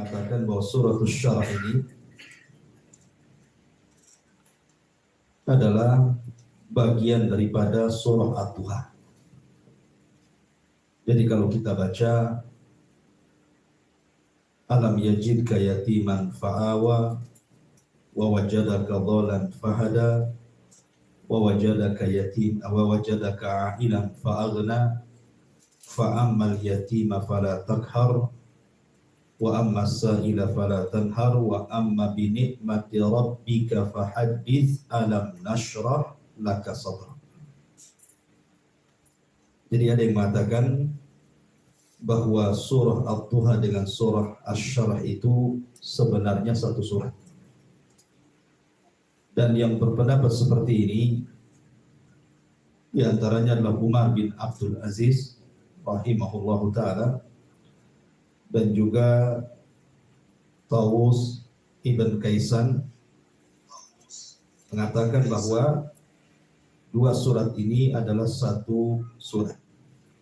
mengatakan bahwa surah Asy-Syarah ini adalah bagian daripada surah Ad-Duha. Jadi kalau kita baca alam yajidka yatiman fa'awa wa wajadaka dhalan fahada wa wajadaka a'ilan fa'aghna fa'ammal yatima fala takhar wa amma as-sa'ila fala tanhar wa amma bi ni'mati rabbika fahaddits alam nashrah laka sadrak. Jadi ada yang mengatakan bahwa surah Ad-Duha dengan surah Asy-Syarah itu sebenarnya satu surah. Dan yang berpendapat seperti ini diantaranya adalah Umar bin Abdul Aziz rahimahullahu ta'ala, dan juga Tawus Ibn Kaisan mengatakan bahwa dua surat ini adalah satu surat.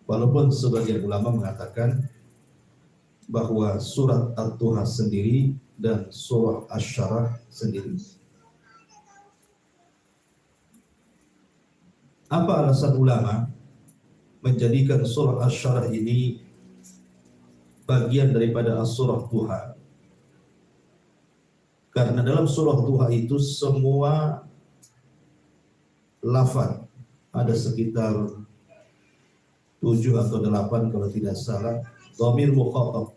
Walaupun sebagian ulama mengatakan bahwa surat Ad-Duha sendiri dan surah Asy-Syarah sendiri. Apa alasan ulama menjadikan surah Asy-Syarah ini bagian daripada surah Duha? Karena dalam surah Duha itu semua lafaz, ada sekitar 7 atau 8 kalau tidak salah, dhamir mukhatab.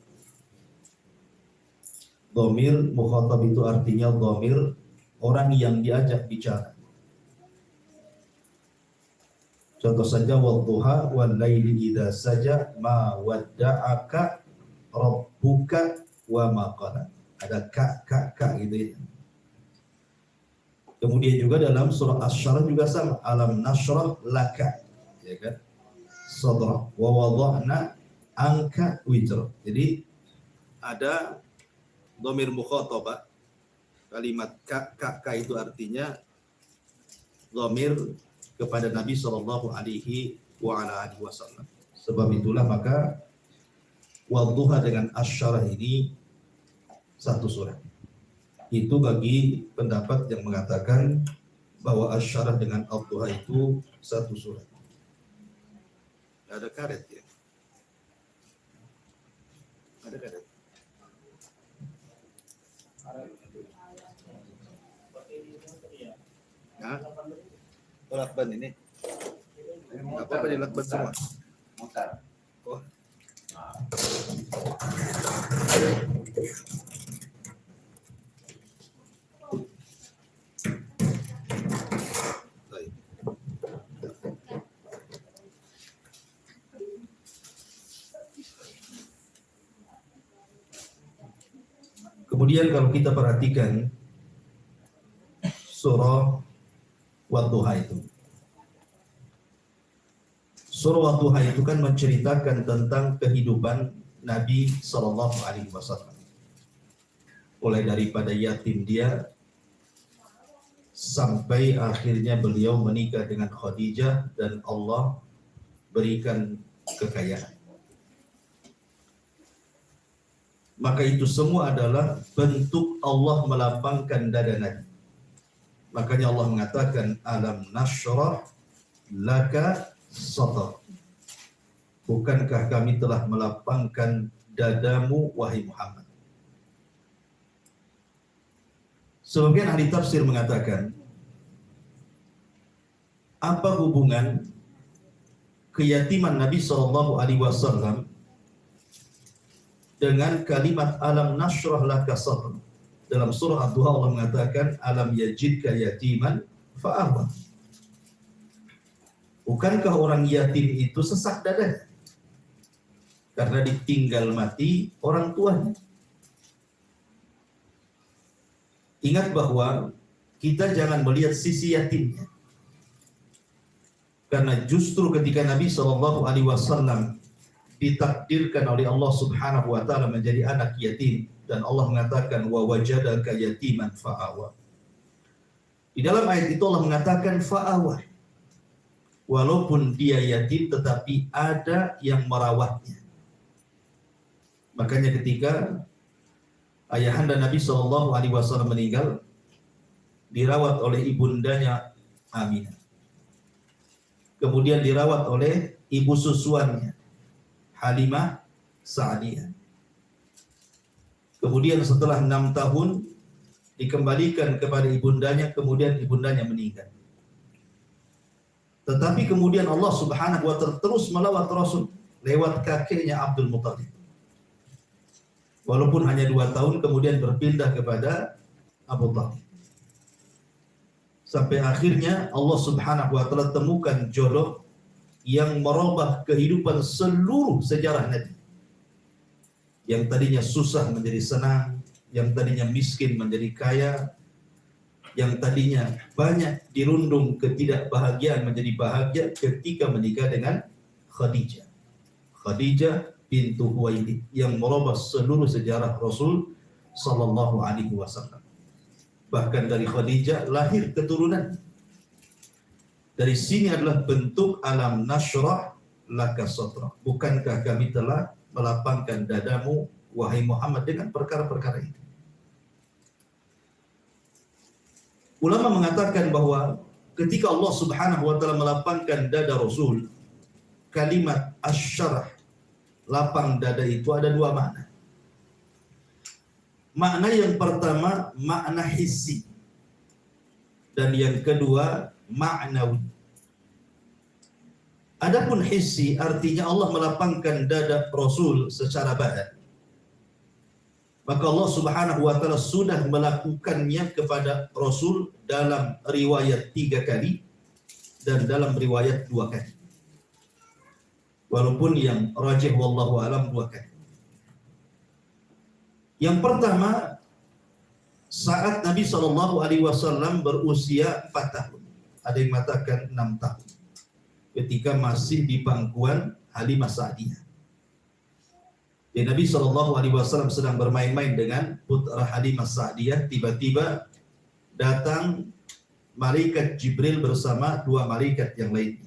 Dhamir mukhatab itu artinya dhamir orang yang diajak bicara. Contoh saja wadduha wal laili idza saja ma wadda'aka rabbuka wa ma qala. Ada ka gitu ya. Kemudian juga dalam surah Asy-Syarah juga sama, alam nashrah laka, ya kan? Sadra wa wada'na anka wizra. Jadi ada dhamir mukhatabah, kalimat ka itu artinya dhamir kepada Nabi sallallahu alaihi wasallam. Sebab itulah maka Wadduha dengan Asy-Syarah ini satu surah. Itu bagi pendapat yang mengatakan bahwa Asy-Syarah dengan Ad-Duha itu satu surah. Ada karet ya? Ada karet? Nah, lakban ini? Apa di lakban semua? Mutar. Oh. Kemudian kalau kita perhatikan surah Wadduha itu. Surah Wadduha itu kan menceritakan tentang kehidupan Nabi sallallahu alaihi wasallam. Mulai daripada yatim dia sampai akhirnya beliau menikah dengan Khadijah dan Allah berikan kekayaan. Maka itu semua adalah bentuk Allah melapangkan dada Nabi. Makanya Allah mengatakan alam nashrah laka sadrak. Bukankah kami telah melapangkan dadamu wahai Muhammad? Sebagian ahli tafsir mengatakan, apa hubungan keyatiman Nabi SAW dengan kalimat alam nashrah laka sadrak? Dalam surah Ad-Duha Allah mengatakan alam yajidka yatiman fa'awa. Bukankah orang yatim itu sesak dada karena ditinggal mati orang tuanya? Ingat bahwa kita jangan melihat sisi yatimnya. Karena justru ketika Nabi SAW ditakdirkan oleh Allah Subhanahu wa taala menjadi anak yatim, dan Allah mengatakan wa wajadaka yatiman fa'awa. Di dalam ayat itu Allah mengatakan fa'awa. Walaupun dia yatim tetapi ada yang merawatnya. Makanya ketika ayahanda Nabi SAW meninggal, dirawat oleh ibundanya Aminah. Kemudian dirawat oleh ibu susuannya Halimah Sa'diyah. Kemudian setelah 6 tahun dikembalikan kepada ibundanya, kemudian ibundanya meninggal. Tetapi kemudian Allah Subhanahu wa ta'ala terus melawat Rasul lewat kakeknya Abdul Muttalib. Walaupun hanya 2 tahun kemudian berpindah kepada Abu Thalib. Sampai akhirnya Allah Subhanahu wa ta'ala temukan jodoh yang merubah kehidupan seluruh sejarah Nabi. Yang tadinya susah menjadi senang, yang tadinya miskin menjadi kaya, yang tadinya banyak dirundung ketidakbahagiaan menjadi bahagia ketika menikah dengan Khadijah. Khadijah bintu Khuwailid yang merubah seluruh sejarah Rasul sallallahu alaihi wasallam. Bahkan dari Khadijah lahir keturunan. Dari sini adalah bentuk alam nashrah laka sadrak. Bukankah kami telah melapangkan dadamu wahai Muhammad dengan perkara-perkara itu? Ulama mengatakan bahwa ketika Allah Subhanahu wa ta'ala melapangkan dada Rasul, kalimat asy-syarah, lapang dada itu ada 2 makna. Makna yang pertama makna hissi, dan yang kedua ma'nawi. Adapun hissi artinya Allah melapangkan dada Rasul secara badan. Maka Allah Subhanahu wa ta'ala sudah melakukannya kepada Rasul dalam riwayat 3 kali dan dalam riwayat 2 kali. Walaupun yang rajih wallahu alam 2 kali. Yang pertama, saat Nabi SAW berusia 4 tahun. Ada yang mengatakan 6 tahun. Ketika masih di pangkuan Halimah Sa'diyah. Nabi SAW sedang bermain-main dengan putra Halimah Sa'diyah. Tiba-tiba datang malaikat Jibril bersama 2 malaikat yang lainnya.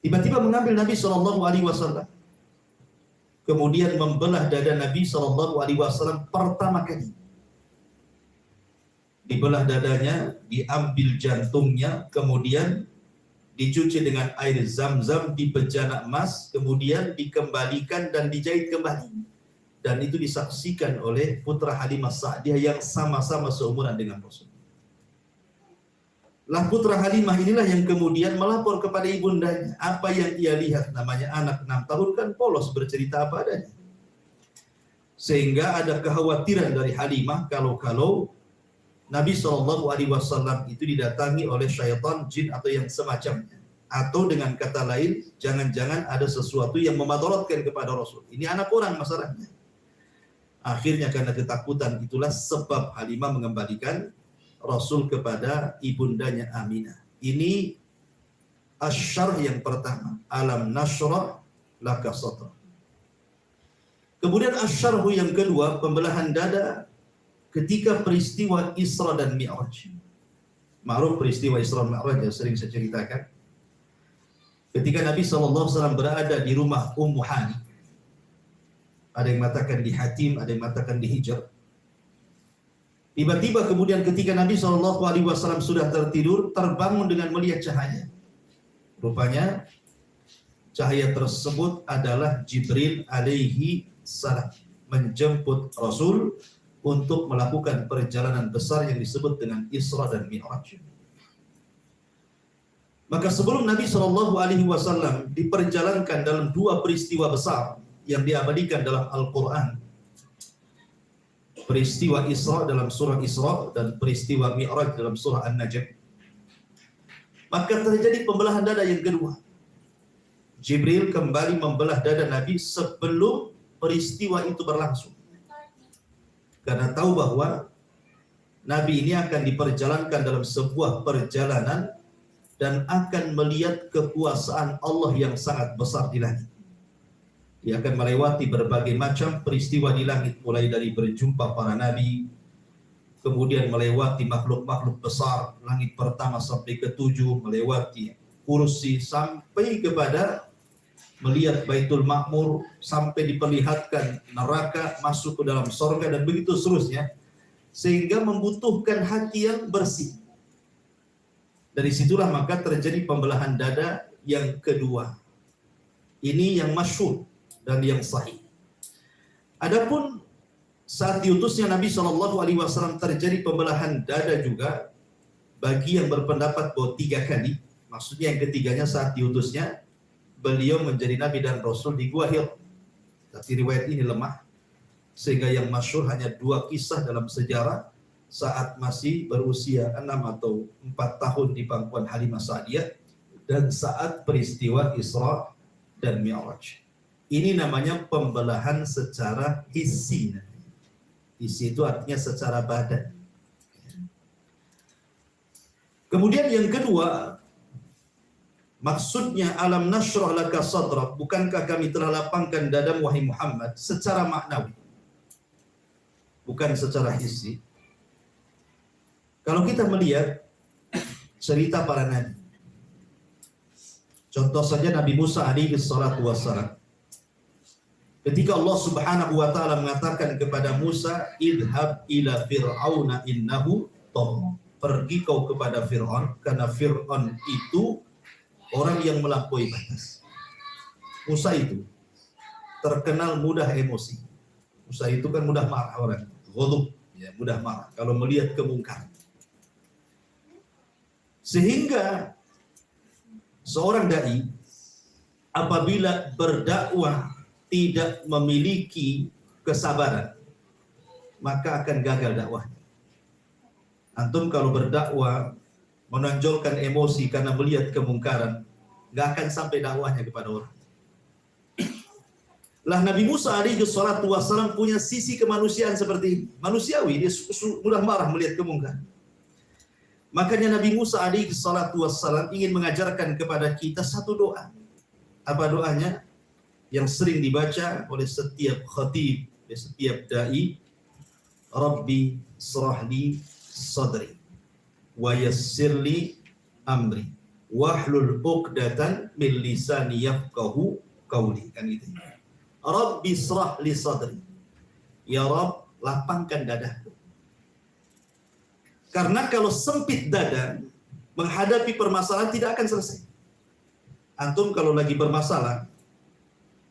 Tiba-tiba mengambil Nabi SAW. Kemudian membelah dada Nabi SAW pertama kali. Dibelah dadanya, diambil jantungnya, kemudian dicuci dengan air zam-zam di bejana emas, kemudian dikembalikan dan dijahit kembali. Dan itu disaksikan oleh putra Halimah Sa'diyah yang sama-sama seumuran dengan Rasul. Lah putra Halimah inilah yang kemudian melapor kepada ibundanya. Apa yang ia lihat, namanya anak 6 tahun kan polos bercerita apa adanya. Sehingga ada kekhawatiran dari Halimah kalau Nabi SAW itu didatangi oleh syaitan, jin atau yang semacamnya. Atau dengan kata lain, jangan-jangan ada sesuatu yang memadaratkan kepada Rasul. Ini anak orang masalahnya. Akhirnya karena ketakutan itulah sebab Halimah mengembalikan Rasul kepada ibundanya Aminah. Ini asy-syarh yang pertama, alam nashrah laka sadrak. Kemudian asy-syarh yang kedua, pembelahan dada ketika peristiwa Isra dan Mi'raj. Ma'ruf peristiwa Isra dan Mi'raj yang sering saya ceritakan. Ketika Nabi SAW berada di rumah Ummu Hani. Ada yang mengatakan di Hatim, ada yang mengatakan di Hijr. Tiba-tiba kemudian ketika Nabi SAW sudah tertidur, terbangun dengan melihat cahaya. Rupanya cahaya tersebut adalah Jibril alaihi salam menjemput Rasul untuk melakukan perjalanan besar yang disebut dengan Isra dan Mi'raj. Maka sebelum Nabi SAW diperjalankan dalam 2 peristiwa besar yang diabadikan dalam Al-Quran, peristiwa Isra dalam surah Isra dan peristiwa Mi'raj dalam surah An-Najm, maka terjadi pembelahan dada yang kedua. Jibril kembali membelah dada Nabi sebelum peristiwa itu berlangsung. Karena tahu bahwa Nabi ini akan diperjalankan dalam sebuah perjalanan dan akan melihat kekuasaan Allah yang sangat besar di langit. Dia akan melewati berbagai macam peristiwa di langit, mulai dari berjumpa para nabi, kemudian melewati makhluk-makhluk besar, langit pertama sampai ke-7, melewati kursi sampai kepada melihat Baitul Ma'mur, sampai diperlihatkan neraka, masuk ke dalam surga, dan begitu seterusnya, sehingga membutuhkan hati yang bersih. Dari situlah maka terjadi pembelahan dada yang kedua. Ini yang masyhur dan yang sahih. Adapun saat diutusnya Nabi SAW terjadi pembelahan dada juga bagi yang berpendapat bahwa 3 kali. Maksudnya yang ketiganya saat diutusnya beliau menjadi Nabi dan Rasul di Gua Hira. Tapi riwayat ini lemah, sehingga yang masyhur hanya 2 kisah dalam sejarah saat masih berusia 6 atau 4 tahun di pangkuan Halimah Sa'diyah, dan saat peristiwa Isra dan Mi'raj. Ini namanya pembelahan secara hissi. Hissi itu artinya secara badan. Kemudian yang kedua, maksudnya alam nashrah laka sadrak, bukankah kami telah lapangkan dadamu wahai Muhammad, secara maknawi, bukan secara hissi. Kalau kita melihat cerita para nabi, contoh saja Nabi Musa alaihi salatu wassalam, ketika Allah Subhanahu wa taala mengatakan kepada Musa, idhab ila fir'auna innahu tagha, pergi kau kepada Fir'aun, karena Fir'aun itu orang yang melampaui batas. Musa itu terkenal mudah emosi. Musa itu kan mudah marah orang, ghadab, ya, mudah marah kalau melihat kemungkaran. Sehingga seorang dai apabila berdakwah tidak memiliki kesabaran, maka akan gagal dakwahnya. Antum kalau berdakwah menonjolkan emosi karena melihat kemungkaran, nggak akan sampai dakwahnya kepada orang. Lah Nabi Musa alaihi salatu wassalam punya sisi kemanusiaan seperti ini. Manusiawi, dia mudah marah melihat kemungkaran. Makanya Nabi Musa alaihi salatu wassalam ingin mengajarkan kepada kita satu doa. Apa doanya? Yang sering dibaca oleh setiap khatib, setiap dai. Rabbi srahli sadri wa yassirli amri wahlul 'uqdatan min lisani yafqahu qawli. Kan gitu. Rabbi srahli sadri. Ya Rabb, lapangkan dadaku. Karena kalau sempit dada, menghadapi permasalahan tidak akan selesai. Antum kalau lagi bermasalah,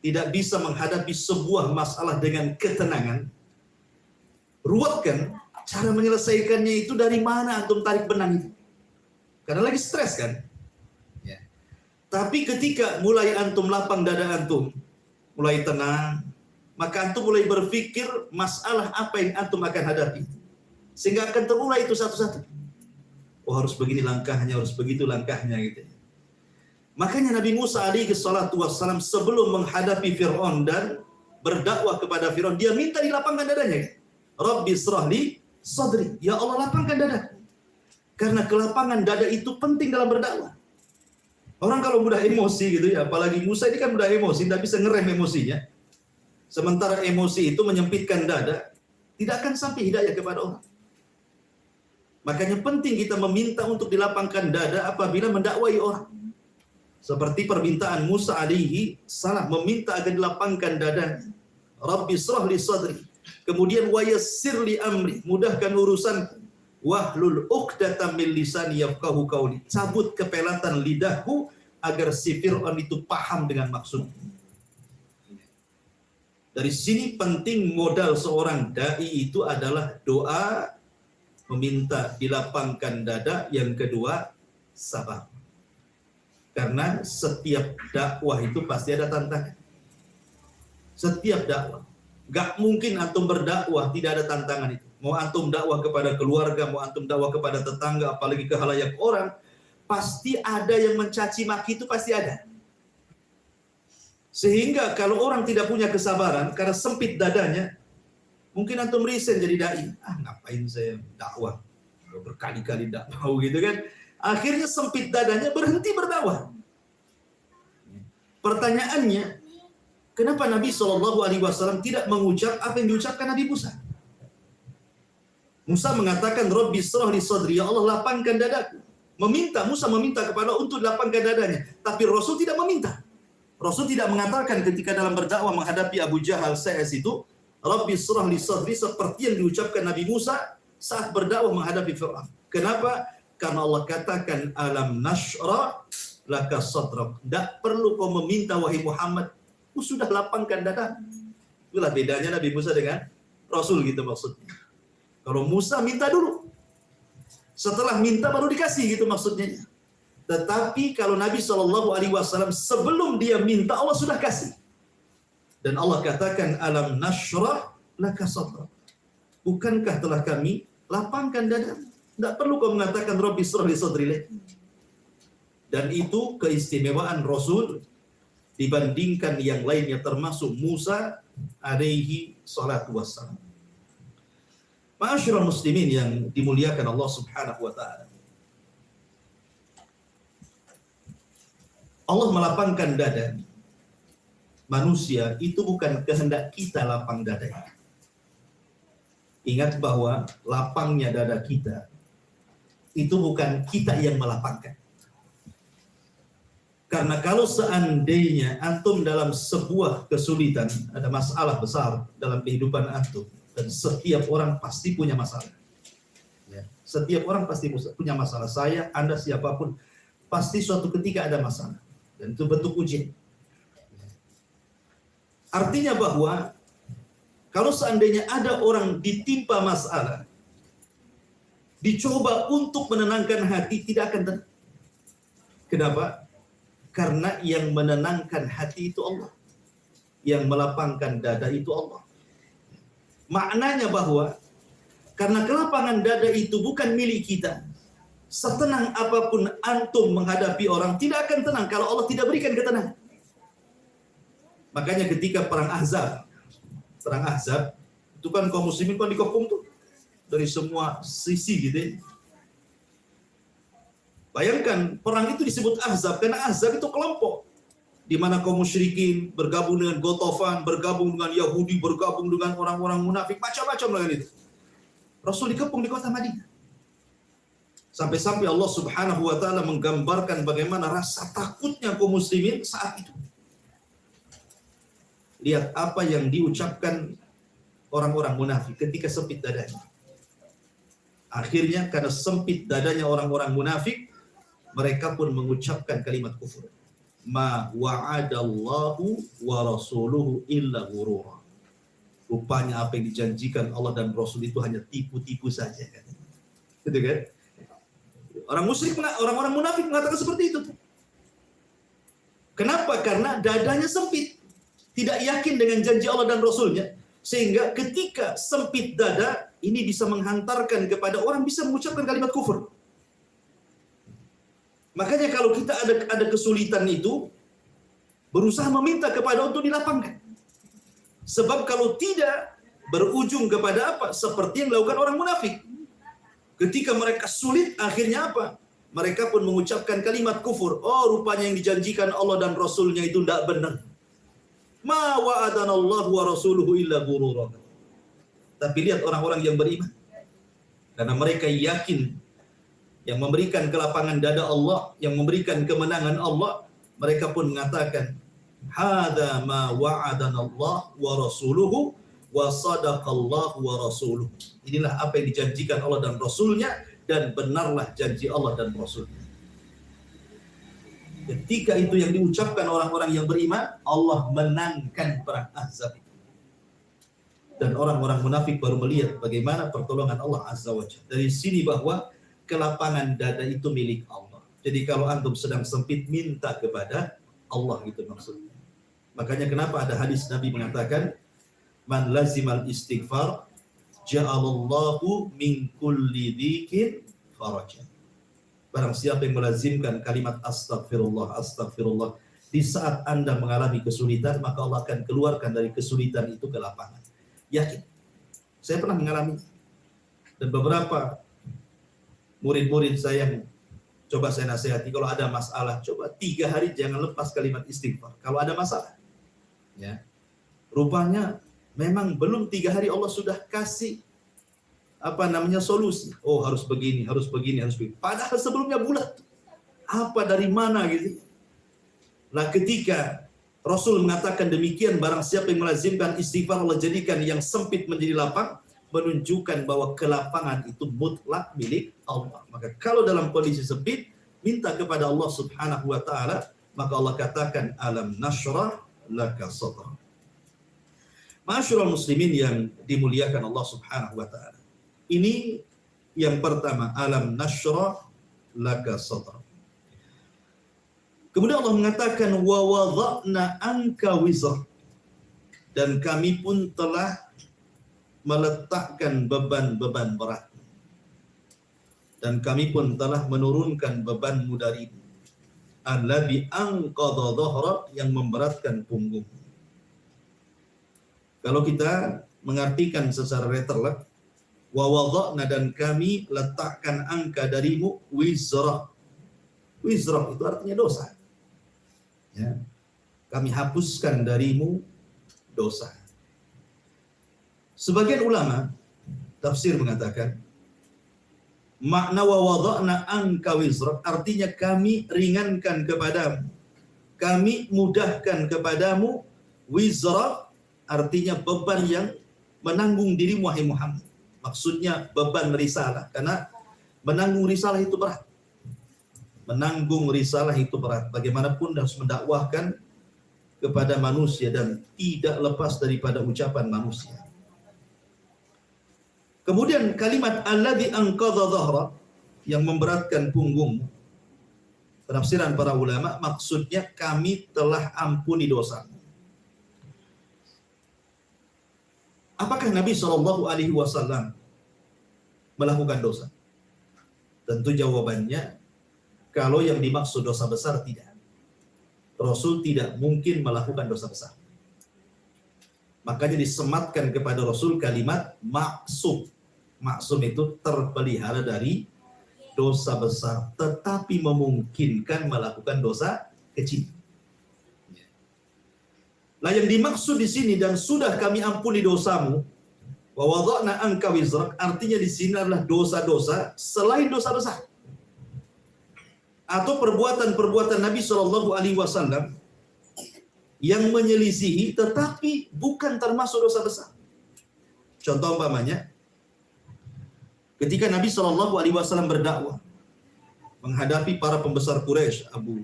tidak bisa menghadapi sebuah masalah dengan ketenangan, ruwetkan, cara menyelesaikannya itu dari mana antum tarik benang itu. Karena lagi stres kan. Ya. Tapi ketika mulai antum lapang dada antum, mulai tenang, maka antum mulai berpikir masalah apa yang antum akan hadapi. Sehingga akan terurai itu satu-satu. Oh harus begini langkahnya, harus begitu langkahnya gitu. Makanya Nabi Musa alaihi salatu wassalam sebelum menghadapi Fir'aun dan berdakwah kepada Fir'aun, dia minta dilapangkan dadanya. Rabbi srahli sadri. Ya Allah, lapangkan dada. Karena kelapangan dada itu penting dalam berdakwah. Orang kalau mudah emosi gitu ya, apalagi Musa ini kan mudah emosi, tidak bisa ngerem emosinya. Sementara emosi itu menyempitkan dada, tidak akan sampai hidayah kepada orang. Makanya penting kita meminta untuk dilapangkan dada apabila mendakwai orang. Seperti permintaan Musa alaihi salam meminta agar dilapangkan dadanya. Rabbi srahli sadri. Kemudian wa yassirli amri, mudahkan urusanku. Wahlul 'uqdatam min lisani yafqahu qawli. Cabut kepelatan lidahku agar si Fir'aun itu paham dengan maksudku. Dari sini penting modal seorang dai itu adalah doa, meminta dilapangkan dada. Yang kedua, sabar. Karena setiap dakwah itu pasti ada tantangan. Setiap dakwah. Gak mungkin antum berdakwah tidak ada tantangan itu. Mau antum dakwah kepada keluarga, mau antum dakwah kepada tetangga, apalagi ke khalayak orang, pasti ada yang mencaci maki, itu pasti ada. Sehingga kalau orang tidak punya kesabaran, karena sempit dadanya, mungkin antum resign jadi dai. Ngapain saya dakwah? Berkali-kali dakwah gitu kan. Akhirnya sempit dadanya, berhenti berdakwah. Pertanyaannya, kenapa Nabi SAW tidak mengucap apa yang diucapkan Nabi Musa? Musa mengatakan, Rabbi srahli sadri, ya Allah lapangkan dadaku. Musa meminta kepada untuk lapangkan dadanya. Tapi Rasul tidak meminta. Rasul tidak mengatakan ketika dalam berdakwah menghadapi Abu Jahal CS itu, Rabbi shrah li sadri, seperti yang diucapkan Nabi Musa saat berdakwah menghadapi Fir'aun. Kenapa? Karena Allah katakan alam nashrah laka sadrak. Tidak perlu kau meminta wahai Muhammad, aku sudah lapangkan dada. Itulah bedanya Nabi Musa dengan Rasul gitu maksudnya. Kalau Musa minta dulu, setelah minta baru dikasih gitu maksudnya. Tetapi kalau Nabi SAW sebelum dia minta Allah sudah kasih. Dan Allah katakan alam nashrah laka sadrak. Bukankah telah kami lapangkan dada? Tidak perlu kau mengatakan Rabbi shrah li sadri. Dan itu keistimewaan Rasul dibandingkan yang lainnya termasuk Musa alaihi salatu wassalam. Ma'asyiral muslimin yang dimuliakan Allah Subhanahu wa taala. Allah melapangkan dada manusia itu bukan kehendak kita lapang dadanya. Ingat bahwa lapangnya dada kita itu bukan kita yang melapangkan. Karena kalau seandainya antum dalam sebuah kesulitan, ada masalah besar dalam kehidupan antum, dan setiap orang pasti punya masalah. Ya. Setiap orang pasti punya masalah. Saya, Anda, siapapun, pasti suatu ketika ada masalah. Dan itu bentuk ujian. Artinya bahwa kalau seandainya ada orang ditimpa masalah, dicoba untuk menenangkan hati, tidak akan tenang. Kenapa? Karena yang menenangkan hati itu Allah. Yang melapangkan dada itu Allah. Maknanya bahwa karena kelapangan dada itu bukan milik kita. Setenang apapun antum menghadapi orang, tidak akan tenang kalau Allah tidak berikan ketenangan. Makanya ketika perang Ahzab itu kan kaum muslimin kan dikepung tuh dari semua sisi gitu ya. Bayangkan perang itu disebut Ahzab karena Ahzab itu kelompok di mana kaum musyrikin bergabung dengan Ghatafan, bergabung dengan Yahudi, bergabung dengan orang-orang munafik, macam-macam dengan itu. Rasul dikepung di kota Madinah. Sampai-sampai Allah Subhanahu wa taala menggambarkan bagaimana rasa takutnya kaum muslimin saat itu. Lihat apa yang diucapkan orang-orang munafik ketika sempit dadanya. Akhirnya karena sempit dadanya orang-orang munafik, mereka pun mengucapkan kalimat kufur. Ma wa'adallahu wa rasuluhu illa ghurura. Rupanya apa yang dijanjikan Allah dan Rasul itu hanya tipu-tipu saja kan. Gitu kan? Orang-orang munafik mengatakan seperti itu. Kenapa? Karena dadanya sempit. Tidak yakin dengan janji Allah dan Rasulnya. Sehingga ketika sempit dada, ini bisa menghantarkan kepada orang bisa mengucapkan kalimat kufur. Makanya kalau kita ada kesulitan itu, berusaha meminta kepada untuk dilapangkan. Sebab kalau tidak, berujung kepada apa? Seperti yang dilakukan orang munafik. Ketika mereka sulit, akhirnya apa? Mereka pun mengucapkan kalimat kufur. Oh, rupanya yang dijanjikan Allah dan Rasulnya itu tidak benar. Ma wa'adanallahu wa rasuluhu illa ghurura. Tapi lihat orang-orang yang beriman. Karena mereka yakin yang memberikan kelapangan dada Allah, yang memberikan kemenangan Allah, mereka pun mengatakan, hadza ma wa'adanallahu wa rasuluhu wa sadaqallahu wa rasuluhu. Inilah apa yang dijanjikan Allah dan Rasulnya, dan benarlah janji Allah dan Rasulnya. Ketika itu yang diucapkan orang-orang yang beriman, Allah menangkan perang Ahzab. Dan orang-orang munafik baru melihat bagaimana pertolongan Allah Azza wa Jalla. Dari sini bahwa kelapangan dada itu milik Allah. Jadi kalau antum sedang sempit, minta kepada Allah, gitu maksudnya. Makanya kenapa ada hadis Nabi mengatakan, man lazimal istighfar ja'alallahu min kulli dzikin faraja. Barang siapa yang melazimkan kalimat astagfirullah, astagfirullah di saat Anda mengalami kesulitan, maka Allah akan keluarkan dari kesulitan itu kelapangan. Yakin. Saya pernah mengalami. Dan beberapa murid-murid saya yang coba saya nasihati, kalau ada masalah, coba 3 hari jangan lepas kalimat istighfar. Kalau ada masalah. Ya. Rupanya memang belum 3 hari Allah sudah kasih solusi. Oh, harus begini, harus begini, harus begini. Padahal sebelumnya bulat. Apa dari mana gitu. Nah, ketika Rasul mengatakan demikian, barang siapa yang melazimkan istighfar, Allah jadikan yang sempit menjadi lapang, menunjukkan bahwa kelapangan itu mutlak milik Allah. Maka kalau dalam kondisi sempit, minta kepada Allah Subhanahu wa taala, maka Allah katakan alam nashrah laka sadra. Ma'asyiral muslimin yang dimuliakan Allah Subhanahu wa taala. Ini yang pertama, alam nashrah laka sadra. Kemudian Allah mengatakan wa wada'na anka wizra, dan kami pun telah meletakkan beban-beban berat, dan kami pun telah menurunkan bebanmu darimu, alladzi anqadha dhahrak, yang memberatkan punggung. Kalau kita mengartikan secara letterlek, wa wada'na, dan kami letakkan angka darimu wizra. Wizra itu artinya dosa. Ya. Kami hapuskan darimu dosa. Sebagian ulama tafsir mengatakan makna wa wada'na anka wizra artinya kami ringankan kepadamu, kami mudahkan kepadamu. Wizra artinya beban yang menanggung dirimu wahai Muhammad. Maksudnya beban risalah, karena menanggung risalah itu berat. Menanggung risalah itu berat. Bagaimanapun harus mendakwahkan kepada manusia dan tidak lepas daripada ucapan manusia. Kemudian kalimat alladzi anqadha dhahrak, yang memberatkan punggungmu. Penafsiran para ulama maksudnya kami telah ampuni dosamu. Apakah Nabi SAW melakukan dosa? Tentu jawabannya, kalau yang dimaksud dosa besar, tidak. Rasul tidak mungkin melakukan dosa besar. Makanya disematkan kepada Rasul kalimat maksum. Maksum itu terpelihara dari dosa besar, tetapi memungkinkan melakukan dosa kecil. Nah, yang dimaksud di sini, dan sudah kami ampuni dosamu, wa wada'na anka wizrak, artinya di sini adalah dosa-dosa selain dosa besar, atau perbuatan-perbuatan Nabi SAW yang menyelisihi tetapi bukan termasuk dosa besar. Contoh umpamanya, ketika Nabi SAW berdakwah menghadapi para pembesar Quraisy, Abu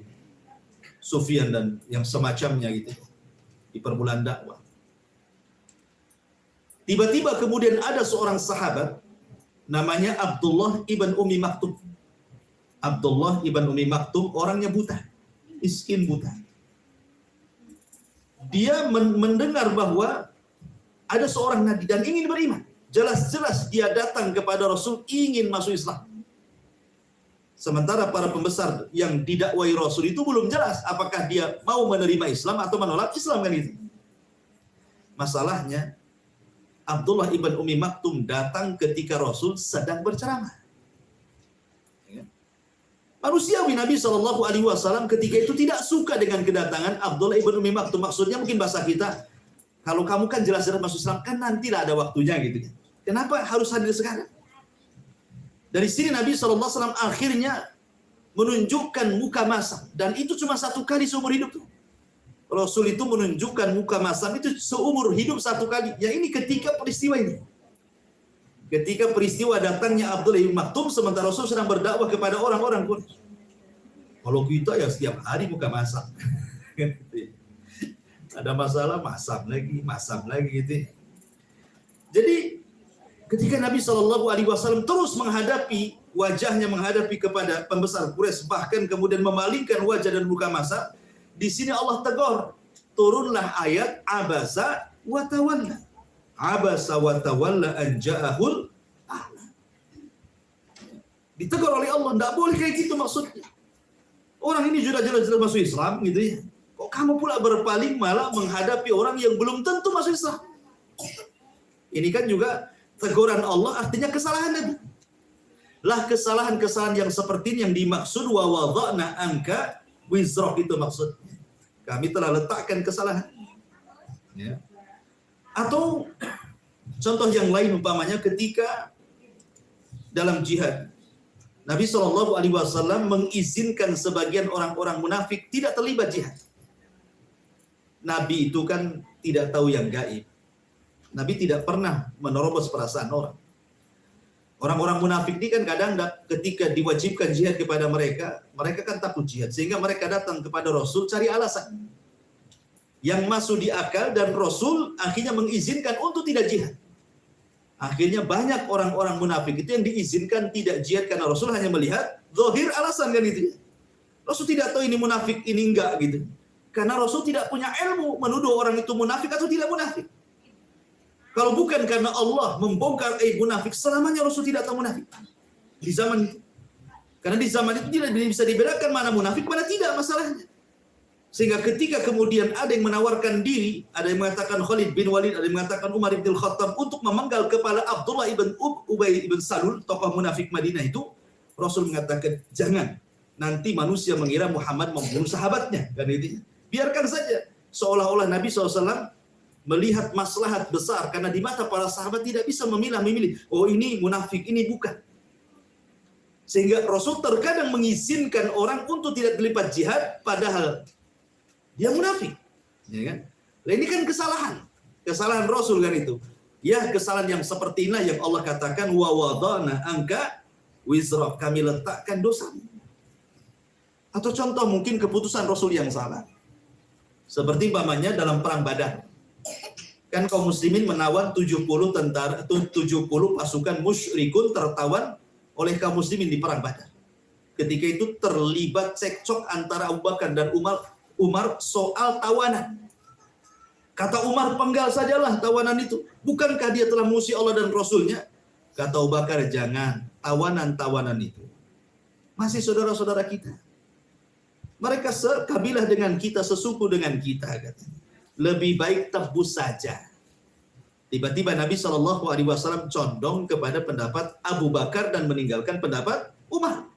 Sufyan dan yang semacamnya gitu, di permulaan dakwah. Tiba-tiba kemudian ada seorang sahabat namanya Abdullah ibn Ummi Maktum. Abdullah ibn Ummi Maktum orangnya buta, miskin buta. Dia mendengar bahwa ada seorang nabi dan ingin beriman. Jelas-jelas dia datang kepada Rasul ingin masuk Islam. Sementara para pembesar yang didakwai Rasul itu belum jelas apakah dia mau menerima Islam atau menolak Islam, kan itu. Masalahnya Abdullah ibn Ummi Maktum datang ketika Rasul sedang berceramah. Manusiawi Nabi SAW ketika itu tidak suka dengan kedatangan Abdullah ibn Ummi Maktum. Maksudnya mungkin bahasa kita, kalau kamu kan jelas-jelas masuk Islam, kan nantilah ada waktunya gitu. Kenapa harus hadir sekarang? Dari sini Nabi SAW akhirnya menunjukkan muka masam, dan itu cuma satu kali seumur hidup tuh. Rasul itu menunjukkan muka masam itu seumur hidup satu kali. Ya ini ketika peristiwa ini. Ketika peristiwa datangnya Abdullah ibn Maktum sementara Rasul sedang berdakwah kepada orang-orang Quraisy. Kalau kita ya setiap hari muka masam. Ada masalah masam lagi gitu. Jadi ketika Nabi SAW terus wajahnya menghadapi kepada pembesar Quraisy, bahkan kemudian memalingkan wajah dan muka masam, di sini Allah tegur, turunlah ayat abasa wa tawalla. Abasa wa tawalla an ja'ahul a'ma. Ditegur oleh Allah, enggak boleh kayak gitu maksudnya. Orang ini sudah jelas-jelas masuk Islam gitu ya. Kok kamu pula berpaling malah menghadapi orang yang belum tentu masuk Islam? Ini kan juga teguran Allah, artinya kesalahan Nabi. Lah kesalahan-kesalahan yang seperti ini yang dimaksud wa wada'na anka wizrak, itu maksudnya. Kami telah letakkan kesalahan. Ya. Atau contoh yang lain umpamanya ketika dalam jihad, Nabi SAW mengizinkan sebagian orang-orang munafik tidak terlibat jihad. Nabi itu kan tidak tahu yang gaib. Nabi tidak pernah menerobos perasaan orang. Orang-orang munafik ini kan kadang ketika diwajibkan jihad kepada mereka, mereka kan takut jihad. Sehingga mereka datang kepada Rasul cari alasan yang masuk di akal, dan Rasul akhirnya mengizinkan untuk tidak jihad. Akhirnya banyak orang-orang munafik itu yang diizinkan tidak jihad karena Rasul hanya melihat zahir alasan kan itu. Rasul tidak tahu ini munafik, ini enggak gitu. Karena Rasul tidak punya ilmu menuduh orang itu munafik atau tidak munafik. Kalau bukan karena Allah membongkar munafik, selamanya Rasul tidak tahu munafik. Di zaman itu. Karena di zaman itu tidak bisa dibedakan mana munafik, mana tidak masalahnya. Sehingga ketika kemudian ada yang menawarkan diri, ada yang mengatakan Khalid bin Walid, ada yang mengatakan Umar bin Khattab untuk memenggal kepala Abdullah ibn Ubay ibn Salul, tokoh munafik Madinah itu, Rasul mengatakan, jangan. Nanti manusia mengira Muhammad membunuh sahabatnya. Kan itu. Biarkan saja. Seolah-olah Nabi SAW melihat maslahat besar, karena di mata para sahabat tidak bisa memilah-memilih. Oh ini munafik, ini bukan. Sehingga Rasul terkadang mengizinkan orang untuk tidak terlibat jihad, padahal dia munafik. Ya kan? Nah, ini kan kesalahan Rasul kan itu. Ya, kesalahan yang seperti inilah yang Allah katakan, wa wadana angka wizra, kami letakkan dosamu. Atau contoh mungkin keputusan Rasul yang salah. Seperti umpamanya dalam perang Badar. Kan kaum muslimin menawan 70 pasukan musyrikun tertawan oleh kaum muslimin di perang Badar. Ketika itu terlibat cekcok antara Abu Bakar dan Umar soal tawanan. Kata Umar, penggal sajalah tawanan itu. Bukankah dia telah musuhi Allah dan Rasulnya? Kata Abu Bakar, jangan. Tawanan-tawanan itu masih saudara-saudara kita. Mereka sekabilah dengan kita, sesuku dengan kita. Katanya. Lebih baik tebus saja. Tiba-tiba Nabi SAW condong kepada pendapat Abu Bakar dan meninggalkan pendapat Umar.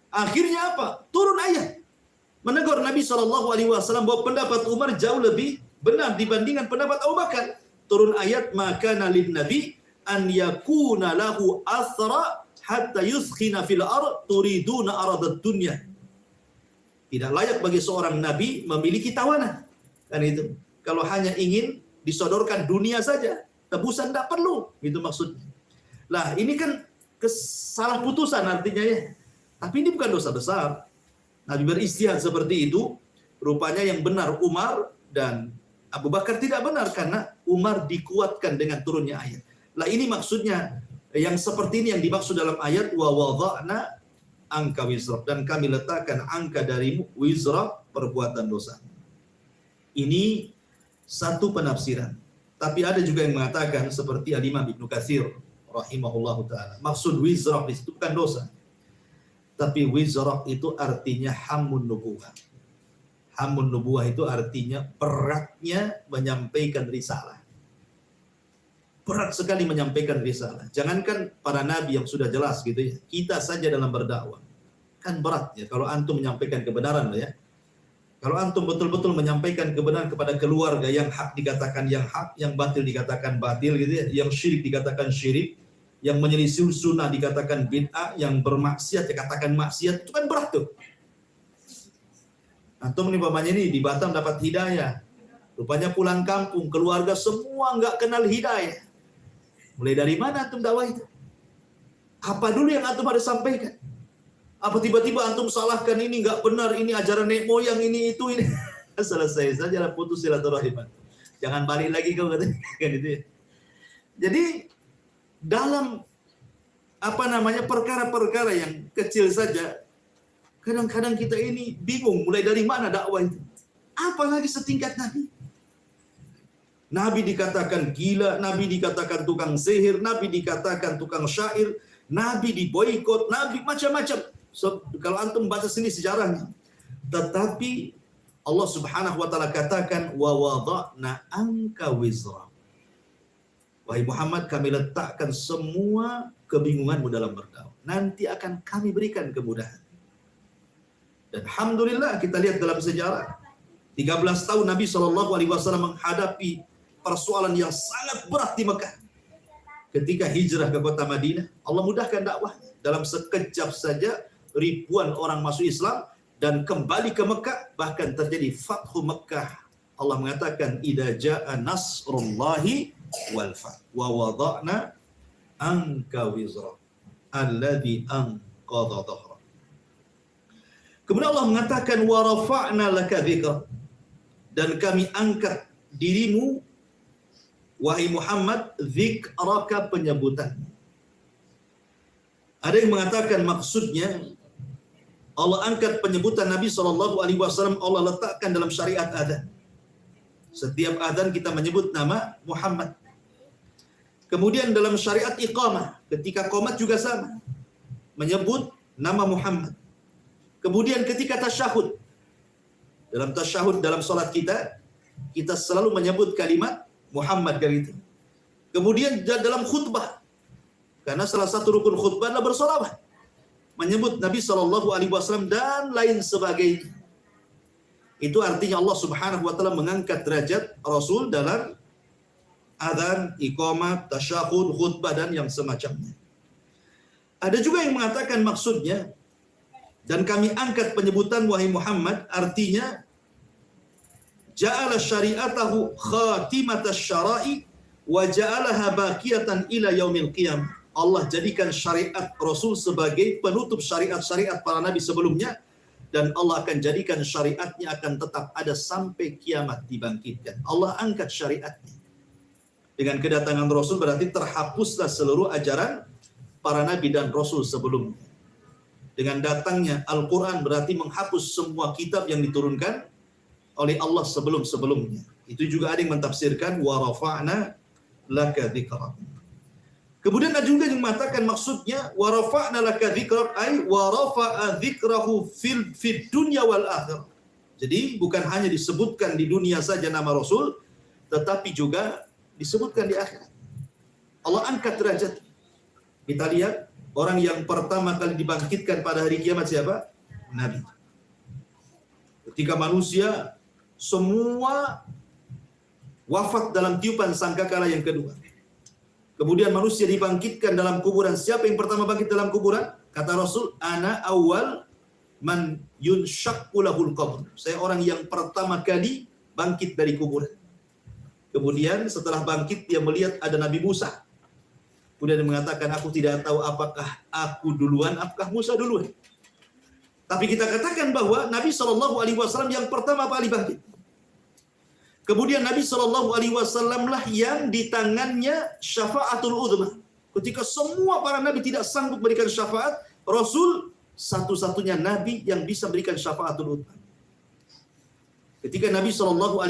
Akhirnya apa? Turun ayat menegur Nabi SAW bahwa pendapat Umar jauh lebih benar dibandingkan pendapat Abu Bakar. Turun ayat, maka nalin Nabi an yakuna lahu athra hatta yuskhina fil ard turiduna aradat dunya. Tidak layak bagi seorang nabi memiliki tawanan. Kan itu. Kalau hanya ingin disodorkan dunia saja, tebusan tidak perlu. Itu maksudnya. Lah, ini kan salah putusan artinya ya. Tapi ini bukan dosa besar. Nabi beristihad seperti itu, rupanya yang benar Umar dan Abu Bakar tidak benar karena Umar dikuatkan dengan turunnya ayat. Lah ini maksudnya yang seperti ini yang dimaksud dalam ayat wa wada'na angka wizra, dan kami letakkan angka darimu wizra, perbuatan dosa. Ini satu penafsiran. Tapi ada juga yang mengatakan seperti Al-Imam Ibnu Katsir rahimahullahu taala. Maksud wizra itu bukan dosa. Tapi wizra itu artinya hamun nubuwah. Hamun nubuwah itu artinya beratnya menyampaikan risalah. Berat sekali menyampaikan risalah. Jangankan para nabi yang sudah jelas gitu ya. Kita saja dalam berdakwah. Kan berat ya kalau antum menyampaikan kebenaran ya. Kalau antum betul-betul menyampaikan kebenaran kepada keluarga, yang hak dikatakan yang hak, yang batil dikatakan batil gitu ya. Yang syirik dikatakan syirik, yang menyelisih sunnah dikatakan bid'ah, yang bermaksiat dikatakan maksiat, itu kan berat tuh. Antum nih pamannya ini di Batam dapat hidayah. Rupanya pulang kampung, keluarga semua nggak kenal hidayah. Mulai dari mana antum dakwah itu? Apa dulu yang antum harus sampaikan? Apa tiba-tiba antum salahkan ini nggak benar, ini ajaran nenek moyang, ini itu ini. Selesai saja lah, putus silaturahim. Jangan balik lagi kau katanya kan itu ya. Jadi dalam perkara-perkara yang kecil saja kadang-kadang kita ini bingung mulai dari mana dakwah itu. Apalagi setingkat Nabi. Nabi dikatakan gila, Nabi dikatakan tukang sihir, Nabi dikatakan tukang syair, Nabi diboikot, Nabi macam-macam. So, kalau antum baca sini sejarahnya. Tetapi Allah Subhanahu wa taala katakan wa wada'na anka wizra. Wahai Muhammad, kami letakkan semua kebingunganmu dalam berdakwah. Nanti akan kami berikan kemudahan. Dan alhamdulillah kita lihat dalam sejarah 13 tahun Nabi SAW menghadapi persoalan yang sangat berat di Mekah. Ketika hijrah ke kota Madinah, Allah mudahkan dakwahnya. Dalam sekejap saja ribuan orang masuk Islam dan kembali ke Mekah, bahkan terjadi Fathu Mekah Allah mengatakan idza jaa nasrullahi wal fath wa wada'na anka wizra alladhi anqadha dhahra. Kemudian Allah mengatakan wa rafa'na laka dzikra, dan kami angkat dirimu wahai Muhammad dzikraka, penyebutan. Ada yang mengatakan maksudnya Allah angkat penyebutan Nabi SAW, Allah letakkan dalam syariat adzan. Setiap adzan kita menyebut nama Muhammad. Kemudian dalam syariat iqamah, ketika qomat juga sama, menyebut nama Muhammad. Kemudian ketika tasyahud, dalam tasyahud dalam salat kita selalu menyebut kalimat Muhammad kan itu. Kemudian dalam khutbah, karena salah satu rukun khutbah adalah bersolawat, menyebut Nabi SAW dan lain sebagainya. Itu artinya Allah Subhanahu wa taala mengangkat derajat Rasul dalam adzan, iqamah, tasyahud, khutbah dan yang semacamnya. Ada juga yang mengatakan maksudnya, dan kami angkat penyebutan wahai Muhammad, artinya ja'ala syari'atahu khatimatasy syara'i wa ja'alaha baqiyatan ila yaumil qiyamah. Allah jadikan syariat Rasul sebagai penutup syariat-syariat para nabi sebelumnya, dan Allah akan jadikan syariatnya akan tetap ada sampai kiamat dibangkitkan. Allah angkat syariatnya. Dengan kedatangan Rasul berarti terhapuslah seluruh ajaran para nabi dan Rasul sebelumnya. Dengan datangnya Al-Quran berarti menghapus semua kitab yang diturunkan oleh Allah sebelum-sebelumnya. Itu juga ada yang mentafsirkan wa rafa'na laka dzikrak. Kemudian ada juga yang mengatakan maksudnya wa rafa'na laka dzikrak ay wa rafa'a dzikrahu fid dunya wal akhirah. Jadi bukan hanya disebutkan di dunia saja nama Rasul, tetapi juga disebutkan di akhirat. Allah angkat derajat. Kita lihat orang yang pertama kali dibangkitkan pada hari kiamat siapa? Nabi. Ketika manusia semua wafat dalam tiupan sangkakala yang kedua. Kemudian manusia dibangkitkan dalam kuburan. Siapa yang pertama bangkit dalam kuburan? Kata Rasul, ana awal man yunshaqqu lahul qabr. Saya orang yang pertama kali bangkit dari kuburan. Kemudian setelah bangkit dia melihat ada Nabi Musa. Kemudian dia mengatakan, aku tidak tahu apakah aku duluan, apakah Musa duluan. Tapi kita katakan bahwa Nabi SAW yang pertama kali bangkit. Kemudian Nabi SAW lah yang di tangannya syafaatul uzma. Ketika semua para nabi tidak sanggup berikan syafaat, Rasul satu-satunya nabi yang bisa berikan syafaatul uzma. Ketika Nabi SAW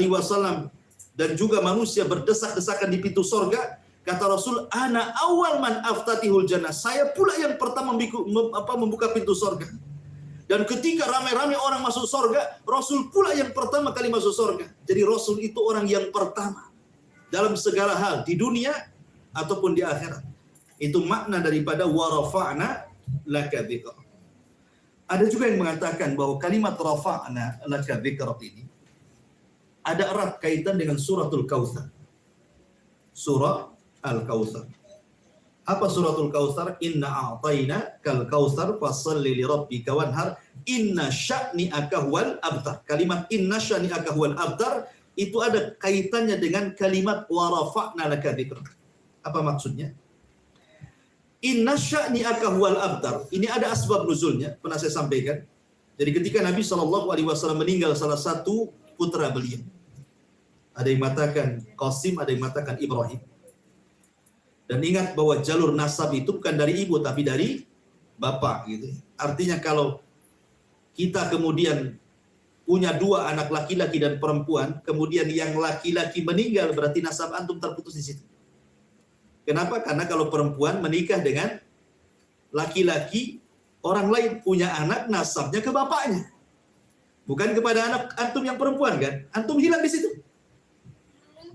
dan juga manusia berdesak-desakan di pintu sorga, kata Rasul, ana awal man aftatihul jannah. Saya pula yang pertama membuka pintu sorga. Dan ketika ramai-ramai orang masuk sorga, Rasul pula yang pertama kali masuk sorga. Jadi Rasul itu orang yang pertama dalam segala hal, di dunia ataupun di akhirat. Itu makna daripada wa rafa'na laka dzikra. Ada juga yang mengatakan bahwa kalimat rafa'na laka dzikra ini ada erat kaitan dengan suratul Kautsar. Surah Al-Kautsar. Apa suratul Kautsar? Inna a'tayna kal kautsar fashalli li rabbika wanhar inna sya'ni'aka huwal abtar. Kalimat inna sya'ni'aka huwal abtar itu ada kaitannya dengan kalimat wa rafa'na laka dzikra. Apa maksudnya? Inna sya'ni'aka huwal abtar. Ini ada asbab nuzulnya, pernah saya sampaikan. Jadi ketika Nabi SAW meninggal salah satu putra beliau. Ada yang mengatakan Qasim, ada yang mengatakan Ibrahim. Dan ingat bahwa jalur nasab itu bukan dari ibu tapi dari bapak gitu. Artinya kalau kita kemudian punya dua anak laki-laki dan perempuan, kemudian yang laki-laki meninggal berarti nasab antum terputus di situ. Kenapa? Karena kalau perempuan menikah dengan laki-laki, orang lain punya anak, nasabnya ke bapaknya. Bukan kepada anak antum yang perempuan kan? Antum hilang di situ.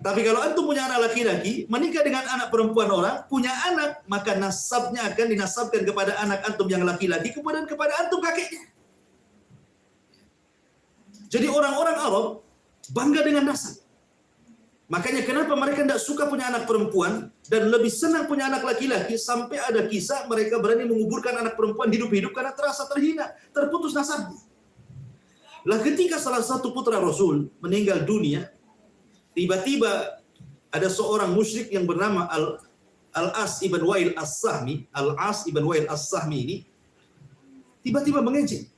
Tapi kalau antum punya anak laki-laki, menikah dengan anak perempuan orang, punya anak, maka nasabnya akan dinasabkan kepada anak antum yang laki-laki, kemudian kepada antum kakeknya. Jadi orang-orang Arab bangga dengan nasab. Makanya kenapa mereka tidak suka punya anak perempuan dan lebih senang punya anak laki-laki, sampai ada kisah mereka berani menguburkan anak perempuan hidup-hidup karena terasa terhina, terputus nasabnya. Lah ketika salah satu putra Rasul meninggal dunia, Tiba-tiba ada seorang musyrik yang bernama Al-As ibn Wa'il As-Sahmi. Al-As ibn Wa'il As-Sahmi ini tiba-tiba mengejek